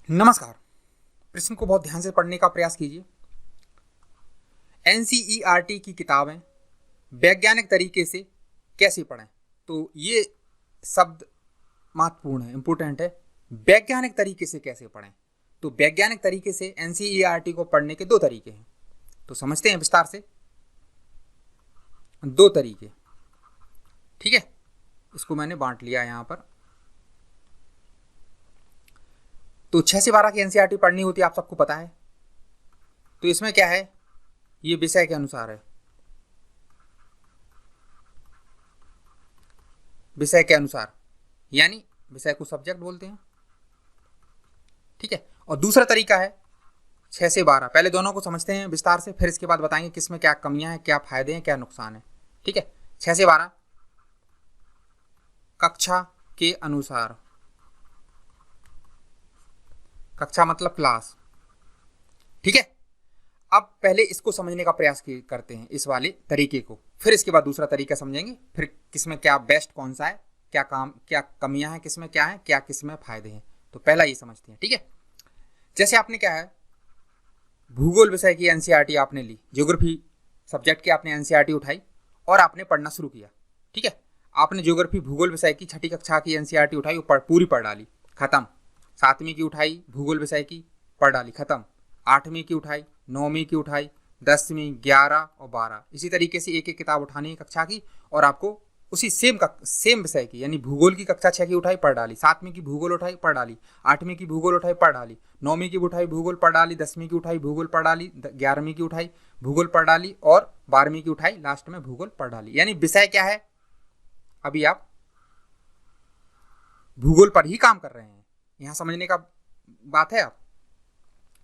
नमस्कार। प्रश्न को बहुत ध्यान से पढ़ने का प्रयास कीजिए। एनसीईआरटी की किताबें वैज्ञानिक तरीके से कैसे पढ़ें, तो ये शब्द महत्वपूर्ण है, इंपॉर्टेंट है। वैज्ञानिक तरीके से कैसे पढ़ें, तो वैज्ञानिक तरीके से एनसीईआरटी को पढ़ने के दो तरीके हैं, तो समझते हैं विस्तार से। दो तरीके, ठीक है, इसको मैंने बांट लिया यहाँ पर। तो 6 से 12 की एनसीईआरटी पढ़नी होती है, आप सबको पता है। तो इसमें क्या है, ये विषय के अनुसार है, विषय के अनुसार, यानी विषय को सब्जेक्ट बोलते हैं, ठीक है। और दूसरा तरीका है 6 से 12। पहले दोनों को समझते हैं विस्तार से, फिर इसके बाद बताएंगे किसमें क्या कमियां हैं, क्या फायदे हैं, क्या नुकसान है, ठीक है। 6 से 12 कक्षा के अनुसार, कक्षा मतलब क्लास, ठीक है। अब पहले इसको समझने का प्रयास करते हैं, इस वाले तरीके को, फिर इसके बाद दूसरा तरीका समझेंगे, फिर किसमें क्या बेस्ट कौन सा है, क्या काम क्या कमियां हैं, किसमें क्या है, क्या किसमें फायदे हैं। तो पहला ये समझते हैं, ठीक है। जैसे आपने क्या है, भूगोल विषय की एनसीईआरटी आपने ली, ज्योग्राफी सब्जेक्ट की आपने एनसीईआरटी उठाई और आपने पढ़ना शुरू किया, ठीक है। आपने ज्योग्राफी भूगोल विषय की 6ठी कक्षा की एनसीईआरटी उठाई, पूरी पढ़ डाली, खत्म। 7वीं की उठाई भूगोल विषय की, पढ़ डाली, खत्म। 8वीं की उठाई, 9वीं की उठाई, 10वीं, 11 और 12, इसी तरीके से एक एक किताब उठानी है कक्षा की, और आपको उसी सेम विषय की, यानी भूगोल की कक्षा 6 की उठाई, पढ़ डाली। 7वीं की भूगोल उठाई, पढ़ डाली। 8वीं की भूगोल उठाई, पढ़ डाली। 9वीं की उठाई भूगोल, पढ़ डाली। 10वीं की उठाई भूगोल, पढ़ डाली। 11वीं की उठाई भूगोल, पढ़ डाली। और 12वीं की उठाई, लास्ट में भूगोल पढ़ डाली। यानी विषय क्या है, अभी आप भूगोल पर ही काम कर रहे हैं, यहां समझने का बात है आप,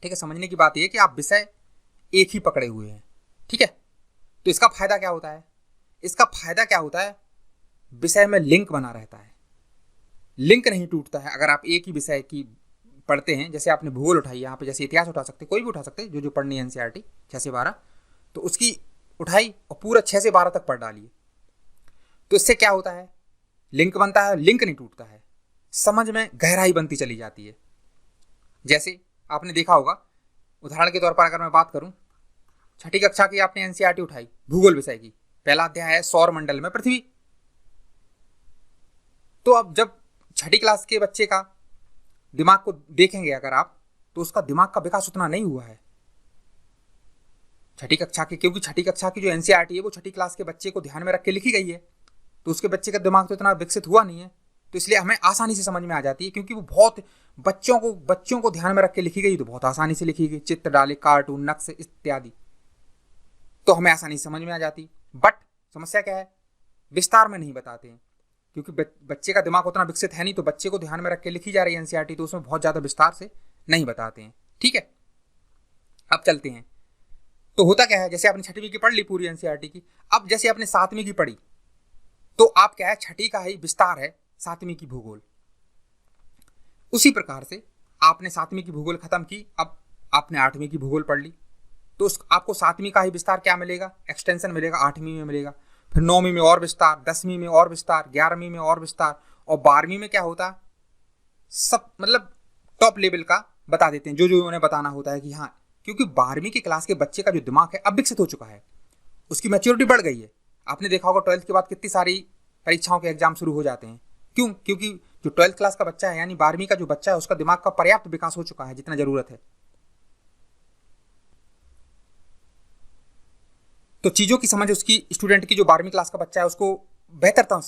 ठीक है। समझने की बात यह है कि आप विषय एक ही पकड़े हुए हैं, ठीक है। तो इसका फायदा क्या होता है, इसका फायदा क्या होता है, विषय में लिंक बना रहता है, लिंक नहीं टूटता है। अगर आप एक ही विषय की पढ़ते हैं, जैसे आपने भूगोल उठाई, यहाँ पे जैसे इतिहास उठा सकते, कोई भी उठा सकते, जो पढ़नी है एनसीईआरटी 6 से 12, तो उसकी उठाई और पूरा 6 से 12 तक पढ़ डालिए। तो इससे क्या होता है, लिंक बनता है, लिंक नहीं टूटता है, समझ में गहराई बनती चली जाती है। जैसे आपने देखा होगा, उदाहरण के तौर पर अगर मैं बात करूं, 6ठी कक्षा की आपने एनसीईआरटी उठाई भूगोल विषय की, पहला अध्याय है सौर मंडल में पृथ्वी। तो अब जब 6ठी क्लास के बच्चे का दिमाग को देखेंगे अगर आप, तो उसका दिमाग का विकास उतना नहीं हुआ है 6ठी कक्षा के, क्योंकि 6ठी कक्षा की जो एनसीईआरटी है वो 6ठी क्लास के बच्चे को ध्यान में रख के लिखी गई है, तो उसके बच्चे का दिमाग तो इतना विकसित हुआ नहीं है, तो इसलिए हमें आसानी से समझ में आ जाती है, क्योंकि वो बहुत बच्चों को ध्यान में रख के लिखी गई, तो बहुत आसानी से लिखी गई, चित्र डाले, कार्टून, नक्शे इत्यादि, तो हमें आसानी से समझ में आ जाती। बट समस्या क्या है, विस्तार में नहीं बताते हैं, क्योंकि बच्चे का दिमाग उतना विकसित है नहीं, तो बच्चे को ध्यान में रख के लिखी जा रही है एनसीईआरटी, तो उसमें बहुत ज्यादा विस्तार से नहीं बताते हैं, ठीक है। अब चलते हैं, तो होता क्या है, जैसे आपने 6वीं की पढ़ ली पूरी एनसीईआरटी की, अब जैसे आपने 7वीं की पढ़ी, तो आप क्या है, 6ठी का ही विस्तार है 7वीं की भूगोल। उसी प्रकार से आपने 7वीं की भूगोल खत्म की, अब आपने 8वीं की भूगोल पढ़ ली, तो आपको 7वीं का ही विस्तार क्या मिलेगा, एक्सटेंशन मिलेगा, 8वीं में मिलेगा, फिर 9वीं में और विस्तार, 10वीं में और विस्तार, 11वीं में और विस्तार, और 12वीं में क्या होता, सब मतलब टॉप लेवल का बता देते हैं, जो उन्हें बताना होता है कि हाँ, क्योंकि 12वीं की क्लास के बच्चे का जो दिमाग है अब विकसित हो चुका है, उसकी मैच्योरिटी बढ़ गई है। आपने देखा होगा 12th के बाद कितनी सारी परीक्षाओं के एग्जाम शुरू हो जाते हैं, क्यों, क्योंकि जो 12th क्लास का बच्चा है, यानी 12वीं का जो बच्चा है, उसका दिमाग का पर्याप्त विकास हो चुका है जितना जरूरत है। तो चीजों की समझ उसकी स्टूडेंट की, जो 12वीं क्लास का बच्चा है, उसको बेहतर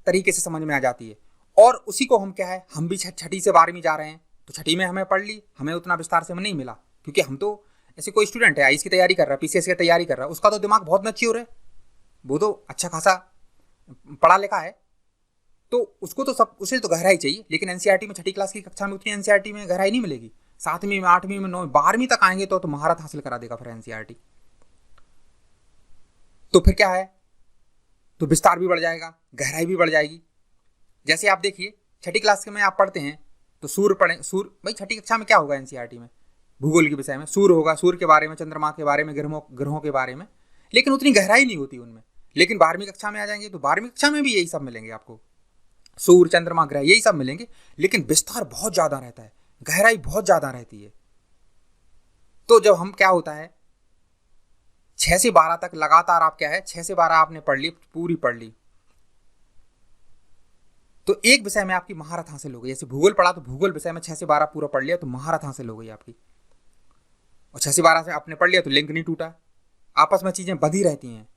तरीके से समझ में आ जाती है। और उसी को हम क्या है, हम भी 6ठी से 12वीं जा रहे हैं, तो 6ठी में हमें पढ़ ली, हमें उतना विस्तार से नहीं मिला, क्योंकि हम तो ऐसे कोई स्टूडेंट है आईएएस की तैयारी कर रहा है, पीसीएस की तैयारी कर रहा है, उसका तो दिमाग बहुत मैच्योर है, वो तो अच्छा खासा पढ़ा लिखा है, तो उसको तो सब, उसे तो गहराई चाहिए। लेकिन एनसीईआरटी में 6ठी क्लास की कक्षा में उतनी एनसीईआरटी में गहराई नहीं मिलेगी। 7वीं में, 8वीं में, 9वीं, 12वीं तक आएंगे तो महारत हासिल करा देगा फिर एनसीईआरटी। तो फिर क्या है, तो विस्तार भी बढ़ जाएगा, गहराई भी बढ़ जाएगी। जैसे आप देखिए 6ठी क्लास में आप पढ़ते हैं तो सूर्य पढ़े, सूर्य भाई 6ठी कक्षा में क्या होगा एनसीईआरटी में, भूगोल के विषय में सूर्य होगा, सूर्य के बारे में, चंद्रमा के बारे में, ग्रहों के बारे में, लेकिन उतनी गहराई नहीं होती उनमें। लेकिन 12वीं कक्षा में आ जाएंगे तो 12वीं कक्षा में भी यही सब मिलेंगे आपको, सूर्य, चंद्रमा, ग्रह, यही सब मिलेंगे, लेकिन विस्तार बहुत ज्यादा रहता है। गहराई बहुत ज़्यादा रहती है। तो जब हम क्या होता है 6 से 12 तक लगातार आप क्या है 6 से 12 आपने पढ़ ली, पूरी पढ़ ली, तो एक विषय में आपकी महारत हासिल हो गई। जैसे भूगोल पढ़ा तो भूगोल विषय में 6 से 12 पूरा पढ़ लिया तो महारत हासिल हो गई आपकी। और 6 से 12 से आपने पढ़ लिया तो लिंक नहीं टूटा, आपस में चीजें बधी रहती हैं।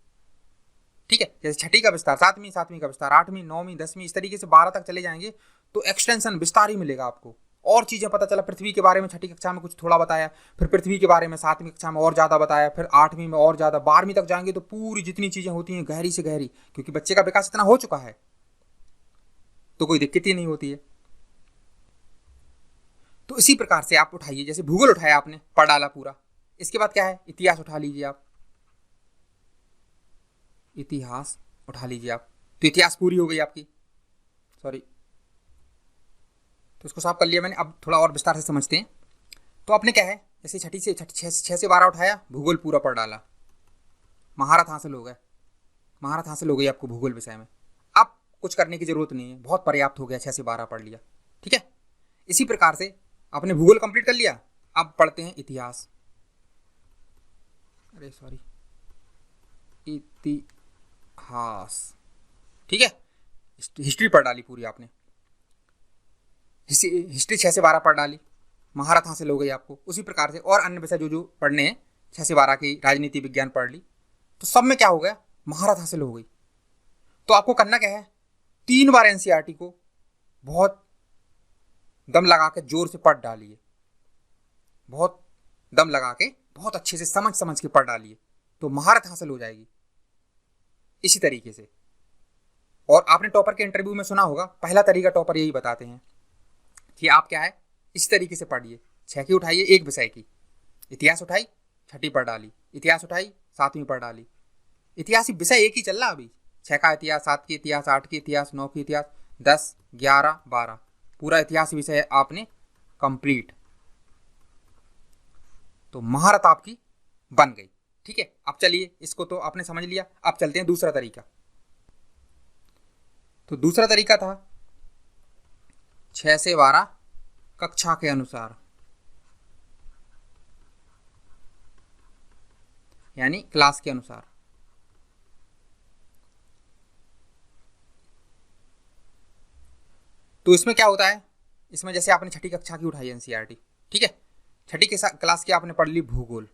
ठीक है, जैसे छठी का विस्तार, सातवीं का विस्तार, 8वीं 9वीं 10वीं, इस तरीके से 12 तक चले जाएंगे तो एक्सटेंशन विस्तार ही मिलेगा आपको। और चीजें पता चला, पृथ्वी के बारे में छठी कक्षा में कुछ थोड़ा बताया, फिर पृथ्वी के बारे में 7वीं कक्षा में और ज्यादा बताया, फिर 8वीं में और ज्यादा, 12वीं तक जाएंगे तो पूरी जितनी चीजें होती हैं गहरी से गहरी, क्योंकि बच्चे का विकास इतना हो चुका है तो कोई दिक्कत ही नहीं होती है। तो इसी प्रकार से आप उठाइए, जैसे भूगोल उठाया आपने, पढ़ डाला पूरा, इसके बाद क्या है इतिहास उठा लीजिए आप, इतिहास उठा लीजिए आप, तो इतिहास पूरी हो गई आपकी। सॉरी, तो इसको साफ कर लिया मैंने। अब थोड़ा और विस्तार से समझते हैं। तो आपने क्या है जैसे 6 से 12 उठाया, भूगोल पूरा पढ़ डाला, महारत हासिल हो गए, महारत हासिल हो गई आपको भूगोल विषय में। अब कुछ करने की जरूरत नहीं है, बहुत पर्याप्त हो गया, 6 से 12 पढ़ लिया। ठीक है, इसी प्रकार से आपने भूगोल कंप्लीट कर लिया। अब पढ़ते हैं इतिहास, अरे सॉरी, इतिहास। ठीक है, हिस्ट्री पढ़ डाली पूरी आपने, हिस्ट्री 6 से 12 पढ़ डाली, महारत हासिल हो गई आपको। उसी प्रकार से और अन्य विषय जो जो पढ़ने हैं, 6 से 12 की राजनीति विज्ञान पढ़ ली, तो सब में क्या हो गया महारत हासिल हो गई। तो आपको करना क्या है 3 बार एनसीईआरटी को बहुत दम लगा के जोर से पढ़ डालिए, बहुत दम लगा के बहुत अच्छे से समझ समझ के पढ़ डालिए, तो महारत हासिल हो जाएगी इसी तरीके से। और आपने टॉपर के इंटरव्यू में सुना होगा, पहला तरीका टॉपर यही बताते हैं कि आप क्या है इसी तरीके से पढ़िए। 6 की उठाइए, एक विषय की, इतिहास उठाई, छठी पढ़ डाली, इतिहास उठाई, 7वीं पढ़ डाली। इतिहास विषय एक ही चल रहा अभी, 6 का इतिहास, 7 की इतिहास, 8 की इतिहास, 9 की इतिहास, 10, 11, 12, पूरा इतिहास विषय आपने कंप्लीट, तो महारत आपकी बन गई। ठीक है, अब चलिए, इसको तो आपने समझ लिया, अब चलते हैं दूसरा तरीका। तो दूसरा तरीका था 6 से 12 कक्षा के अनुसार, यानी क्लास के अनुसार। तो इसमें क्या होता है, इसमें जैसे आपने छठी कक्षा की उठाई एनसीईआरटी, ठीक है, छठी के क्लास की आपने पढ़ ली भूगोल,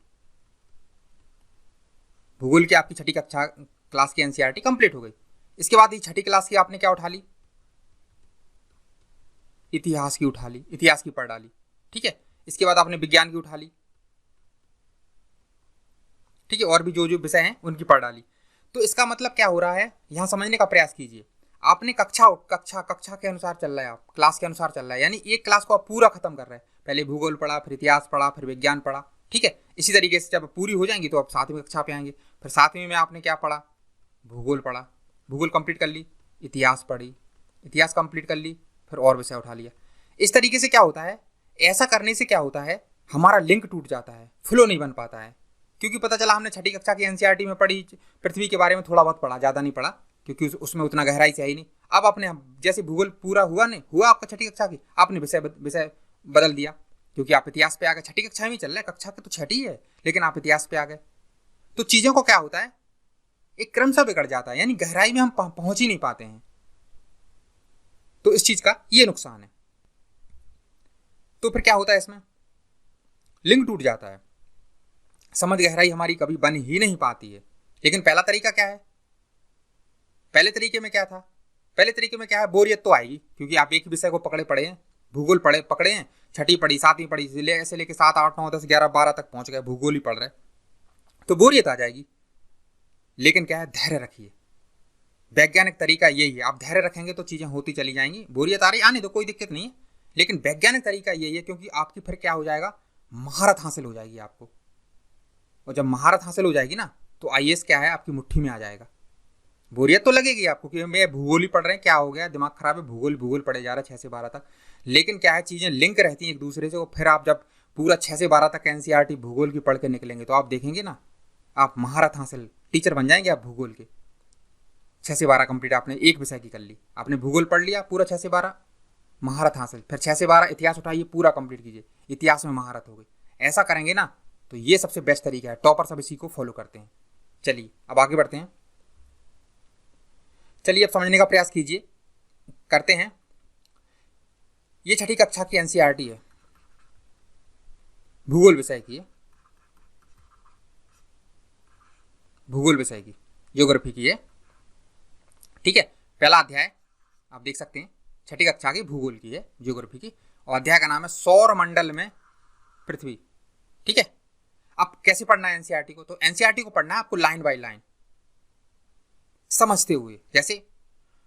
भूगोल की आपकी छठी कक्षा क्लास की एनसीईआरटी कंप्लीट हो गई। इसके बाद ही छठी क्लास की आपने क्या उठा ली, इतिहास की उठा ली, इतिहास की पढ़ डाली। ठीक है, इसके बाद आपने विज्ञान की उठा ली, ठीक है, और भी जो जो विषय हैं उनकी पढ़ डाली। तो इसका मतलब क्या हो रहा है, यहां समझने का प्रयास कीजिए। आपने कक्षा के अनुसार चल रहा है, आप क्लास के अनुसार चल रहा है, यानी एक क्लास को आप पूरा खत्म कर रहे हैं। पहले भूगोल पढ़ा, फिर इतिहास पढ़ा, फिर विज्ञान पढ़ा। ठीक है, इसी तरीके से जब पूरी हो जाएंगी तो आप 7वीं कक्षा पे आएंगे। फिर 7वीं में आपने क्या पढ़ा, भूगोल पढ़ा, भूगोल कंप्लीट कर ली, इतिहास पढ़ी, इतिहास कंप्लीट कर ली, फिर और विषय उठा लिया। इस तरीके से क्या होता है, ऐसा करने से क्या होता है, हमारा लिंक टूट जाता है, फ्लो नहीं बन पाता है। क्योंकि पता चला हमने छठी कक्षा की एनसीईआरटी में पढ़ी, पृथ्वी के बारे में थोड़ा बहुत पढ़ा, ज़्यादा नहीं पढ़ा, क्योंकि उसमें उतना गहराई से आई नहीं। अब आपने जैसे भूगोल पूरा हुआ नहीं हुआ आपका छठी कक्षा की, आपने विषय बदल दिया, क्योंकि आप इतिहास पे आ गए। छठी कक्षा में ही चल रहा है, कक्षा के तो छठी है, लेकिन आप इतिहास पे आ गए। तो चीज़ों को क्या होता है, एक क्रम सा बिगड़ जाता है, यानी गहराई में हम पहुंच ही नहीं पाते हैं। तो इस चीज़ का ये नुकसान है। तो फिर क्या होता है, इसमें लिंक टूट जाता है, समझ गहराई हमारी कभी बन ही नहीं पाती है। लेकिन पहला तरीका क्या है, पहले तरीके में क्या था, पहले तरीके में क्या है, बोरियत तो आएगी, क्योंकि आप एक विषय को पकड़े हैं, भूगोल पकड़े हैं, छठी पढ़ी, 7वीं पढ़ी, ऐसे लेके 7, 8, 9, 10, 11, 12 तक पहुंच गए, भूगोल ही पढ़ रहे, तो बोरियत आ जाएगी। लेकिन क्या है, धैर्य रखिए। वैज्ञानिक तरीका यही है, आप धैर्य रखेंगे तो चीजें होती चली जाएंगी। बोरियत आ रही आने दो, कोई दिक्कत नहीं है, लेकिन वैज्ञानिक तरीका यही है, क्योंकि आपकी फिर क्या हो जाएगा, महारत हासिल हो जाएगी आपको। और जब महारत हासिल हो जाएगी ना, तो आईएएस क्या है, आपकी मुट्ठी में आ जाएगा। बोरियत तो लगेगी आपको कि मैं भूगोल ही पढ़ रहे हैं, क्या हो गया, दिमाग खराब है, भूगोल पढ़े जा रहा है 6 से 12 तक। लेकिन क्या है, चीज़ें लिंक रहती हैं एक दूसरे से। और फिर आप जब पूरा 6 से 12 तक एनसीईआरटी भूगोल की पढ़ के निकलेंगे, तो आप देखेंगे ना, आप महारत हासिल टीचर बन जाएंगे आप भूगोल के। 6 से 12 कंप्लीट आपने एक विषय की कर ली, आपने भूगोल पढ़ लिया पूरा 6 से 12, महारत हासिल। फिर 6 से 12 इतिहास उठाइए, पूरा कंप्लीट कीजिए, इतिहास में महारत हो गई। ऐसा करेंगे ना तो ये सबसे बेस्ट तरीका है, टॉपर सब इसी को फॉलो करते हैं। चलिए अब आगे बढ़ते हैं। चलिए अब समझने का प्रयास कीजिए, करते हैं। ये 6ठी कक्षा की एनसीईआरटी है, भूगोल विषय की है, भूगोल विषय की, ज्योग्राफी की है, ठीक है। पहला अध्याय आप देख सकते हैं, 6ठी कक्षा की भूगोल की है, ज्योग्राफी की, और अध्याय का नाम है सौर मंडल में पृथ्वी, ठीक है। अब कैसे पढ़ना है एनसीईआरटी को? तो एनसीईआरटी को पढ़ना है आपको लाइन बाय लाइन समझते हुए। जैसे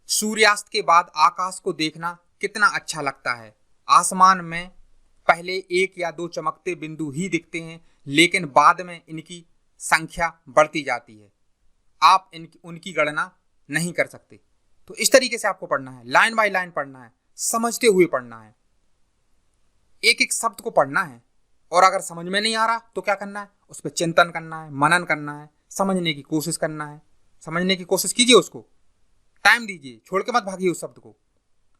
सूर्यास्त के बाद आकाश को देखना कितना अच्छा लगता है। आसमान में पहले 1 या 2 चमकते बिंदु ही दिखते हैं, लेकिन बाद में इनकी संख्या बढ़ती जाती है। आप उनकी गणना नहीं कर सकते। तो इस तरीके से आपको पढ़ना है, लाइन बाय लाइन पढ़ना है, समझते हुए पढ़ना है, एक एक शब्द को पढ़ना है। और अगर समझ में नहीं आ रहा तो क्या करना है? उस पर चिंतन करना है, मनन करना है, समझने की कोशिश करना है। समझने की कोशिश कीजिए, उसको टाइम दीजिए, छोड़ के मत भागिए उस शब्द को,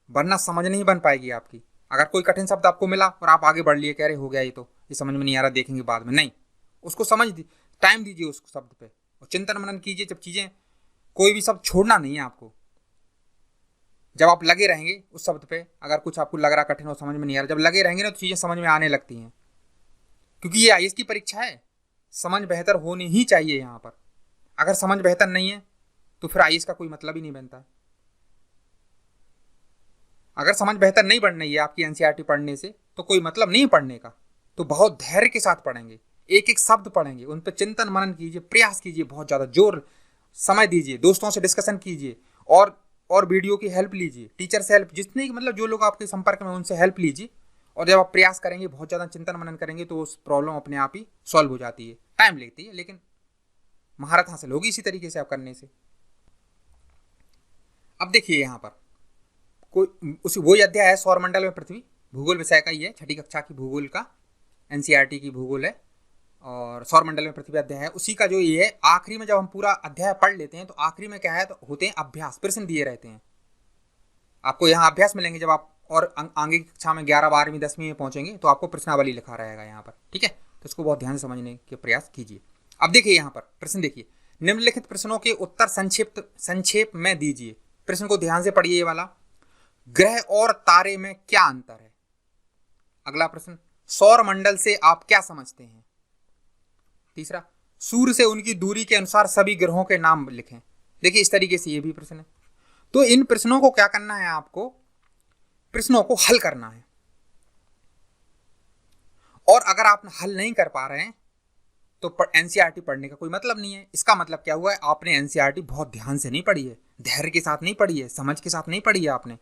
वरना समझ नहीं बन पाएगी आपकी। अगर कोई कठिन शब्द आपको मिला और आप आगे बढ़ लिए, कह रहे हो गया ये समझ में नहीं आ रहा, देखेंगे बाद में, नहीं, उसको टाइम दीजिए उस शब्द पे और चिंतन मनन कीजिए। जब चीजें, कोई भी शब्द छोड़ना नहीं है आपको। जब आप लगे रहेंगे उस शब्द पे, अगर कुछ आपको लग रहा कठिन और समझ में नहीं आ रहा, जब लगे रहेंगे ना तो चीजें समझ में आने लगती हैं। क्योंकि ये आईएएस की परीक्षा है, समझ बेहतर होनी ही चाहिए यहाँ पर। अगर समझ बेहतर नहीं है तो फिर आईएएस का कोई मतलब ही नहीं बनता। अगर समझ बेहतर नहीं बढ़ रही है आपकी एनसीईआरटी पढ़ने से तो कोई मतलब नहीं पढ़ने का। तो बहुत धैर्य के साथ पढ़ेंगे, एक एक शब्द पढ़ेंगे, उन पर चिंतन मनन कीजिए, प्रयास कीजिए, बहुत ज्यादा जोर समय दीजिए, दोस्तों से डिस्कशन कीजिए, और वीडियो की हेल्प लीजिए, टीचर से हेल्प, जितने मतलब जो लोग आपके संपर्क में उनसे हेल्प लीजिए। और जब आप प्रयास करेंगे, बहुत ज़्यादा चिंतन मनन करेंगे तो उस प्रॉब्लम अपने आप ही सॉल्व हो जाती है। टाइम लेती है लेकिन महारत हासिल होगी इसी तरीके से आप करने से। अब देखिए यहाँ पर वही अध्याय है सौरमंडल में पृथ्वी, भूगोल विषय का ही है, 6ठी कक्षा की भूगोल का, एनसीईआरटी की भूगोल है, और सौरमंडल में पृथ्वी अध्याय है। उसी का जो ये है, आखिरी में जब हम पूरा अध्याय पढ़ लेते हैं तो आखिरी में क्या है, तो होते हैं अभ्यास, प्रश्न दिए रहते हैं आपको। यहाँ अभ्यास मिलेंगे जब आप और आगे की कक्षा में 11, 12वीं, 10वीं में पहुंचेंगे तो आपको प्रश्नावली लिखा रहेगा यहाँ पर, ठीक है। तो इसको बहुत ध्यान से समझने के प्रयास कीजिए। अब देखिए यहाँ पर प्रश्न देखिए, निम्नलिखित प्रश्नों के उत्तर संक्षेप में दीजिए। प्रश्न को ध्यान से पढ़िए ये वाला, ग्रह और तारे में क्या अंतर है? अगला प्रश्न, सौर मंडल से आप क्या समझते हैं? तीसरा, सूर्य से उनकी दूरी के अनुसार सभी ग्रहों के नाम लिखें। देखिए इस तरीके से ये भी प्रश्न है। तो इन प्रश्नों को क्या करना है आपको? प्रश्नों को हल करना है। और अगर आप हल नहीं कर पा रहे हैं तो एनसीईआरटी पढ़ने का कोई मतलब नहीं है। इसका मतलब क्या हुआ है? आपने एनसीईआरटी बहुत ध्यान से नहीं पढ़ी है, धैर्य के साथ नहीं पढ़ी है, समझ के साथ नहीं पढ़ी है आपने।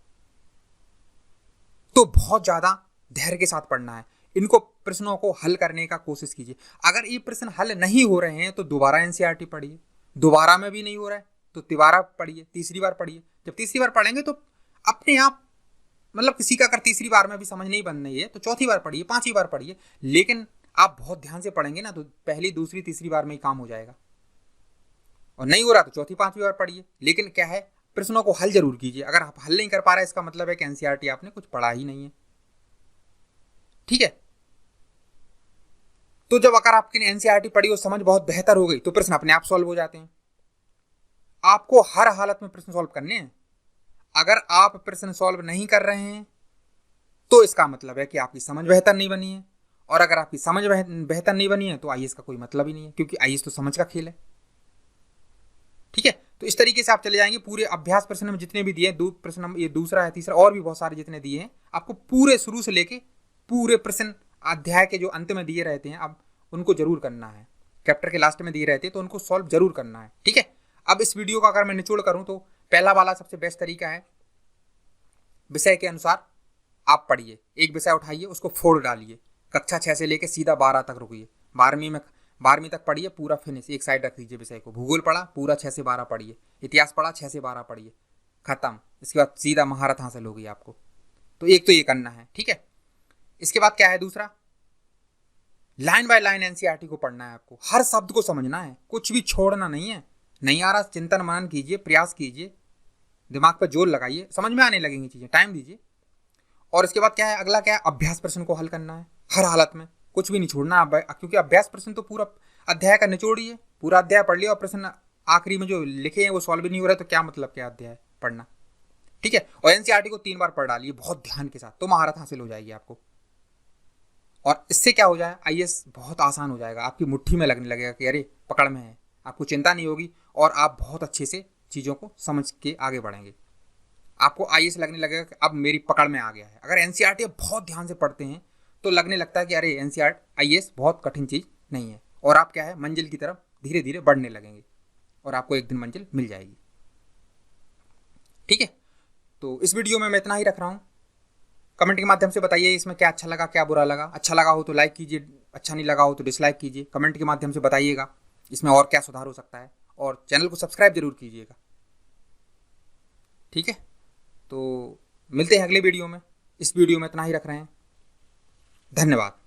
तो बहुत ज्यादा धैर्य के साथ पढ़ना है। इनको प्रश्नों को हल करने का कोशिश कीजिए। अगर ये प्रश्न हल नहीं हो रहे हैं तो दोबारा एनसीईआरटी पढ़िए, दोबारा में भी नहीं हो रहा है तो दोबारा पढ़िए, तीसरी बार पढ़िए। जब तीसरी बार पढ़ेंगे तो अपने आप, मतलब किसी का अगर तीसरी बार में भी समझ नहीं बन रही है तो चौथी बार पढ़िए, 5वीं बार पढ़िए। लेकिन आप बहुत ध्यान से पढ़ेंगे ना तो पहली, दूसरी, तीसरी बार में ही काम हो जाएगा। और नहीं हो रहा तो चौथी, 5वीं बार पढ़िए। लेकिन क्या है, प्रश्नों को हल जरूर कीजिए। अगर आप हल नहीं कर पा रहे इसका मतलब है कि एनसीईआरटी आपने कुछ पढ़ा ही नहीं है, ठीक है। तो जब अगर आपकी एनसीईआरटी पढ़ी और समझ बहुत बेहतर हो गई तो प्रश्न अपने आप सॉल्व हो जाते हैं। आपको हर हालत में प्रश्न सॉल्व करने हैं। अगर आप प्रश्न सॉल्व नहीं कर रहे हैं तो इसका मतलब है कि आपकी समझ बेहतर नहीं बनी है। और अगर आपकी समझ बेहतर नहीं बनी है तो आईएएस का कोई मतलब ही नहीं है, क्योंकि आईएएस तो समझ का खेल है, ठीक है। तो इस तरीके से आप चले जाएंगे। पूरे अभ्यास प्रश्न में जितने भी दिए, प्रश्न ये दूसरा है, तीसरा, और भी बहुत सारे जितने दिए हैं, आपको पूरे शुरू से लेके पूरे प्रश्न अध्याय के जो अंत में दिए रहते हैं अब उनको जरूर करना है। चैप्टर के लास्ट में दिए रहते हैं तो उनको सॉल्व जरूर करना है, ठीक है। अब इस वीडियो का अगर मैं निचोड़ करूं तो पहला वाला सबसे बेस्ट तरीका है, विषय के अनुसार आप पढ़िए। एक विषय उठाइए, उसको फोड़ डालिए, कक्षा 6 से लेकर सीधा 12 तक रुकिए। 12वीं तक पढ़िए, पूरा फिनिश, एक साइड रख दीजिए विषय को। भूगोल पढ़ा, पूरा 6 से 12 पढ़िए। इतिहास पढ़ा, 6 से 12 पढ़िए, खत्म। इसके बाद सीधा महारत हासिल होगी आपको। तो एक तो ये करना है, ठीक है। इसके बाद क्या है दूसरा, लाइन बाय लाइन एनसीईआरटी को पढ़ना है आपको, हर शब्द को समझना है, कुछ भी छोड़ना नहीं है। नहीं आ रहा, चिंतन मनन कीजिए, प्रयास कीजिए, दिमाग पर जोर लगाइए, समझ में आने लगेंगी चीजें, टाइम दीजिए। और इसके बाद क्या है, अगला क्या है, अभ्यास प्रश्न को हल करना है हर हालत में, कुछ भी नहीं छोड़ना, क्योंकि अभ्यास प्रश्न तो पूरा अध्याय का निचोड़ ही है। पूरा अध्याय पढ़ लिया और प्रश्न आखिरी में जो लिखे हैं वो सॉल्व भी नहीं हो रहा है, तो क्या मतलब क्या अध्याय पढ़ना। ठीक है, और एनसीईआरटी को 3 बार पढ़ डालिए बहुत ध्यान के साथ, तो महारत हासिल हो जाएगी आपको। और इससे क्या हो जाए, आईएएस बहुत आसान हो जाएगा, आपकी मुट्ठी में लगने लगेगा कि अरे पकड़ में है, आपको चिंता नहीं होगी और आप बहुत अच्छे से चीज़ों को समझ के आगे बढ़ेंगे। आपको आईएएस लगने लगेगा कि अब मेरी पकड़ में आ गया है। अगर एनसीईआरटी बहुत ध्यान से पढ़ते हैं तो लगने लगता है कि अरे एनसीईआरटी आईएएस बहुत कठिन चीज़ नहीं है, और आप क्या है, मंजिल की तरफ धीरे धीरे बढ़ने लगेंगे और आपको एक दिन मंजिल मिल जाएगी। ठीक है, तो इस वीडियो में मैं इतना ही रख रहा हूँ। कमेंट के माध्यम से बताइए इसमें क्या अच्छा लगा, क्या बुरा लगा। अच्छा लगा हो तो लाइक कीजिए, अच्छा नहीं लगा हो तो डिसलाइक कीजिए। कमेंट के माध्यम से बताइएगा इसमें और क्या सुधार हो सकता है, और चैनल को सब्सक्राइब जरूर कीजिएगा। ठीक है, तो मिलते हैं अगले वीडियो में। इस वीडियो में इतना ही रख रहे हैं। धन्यवाद।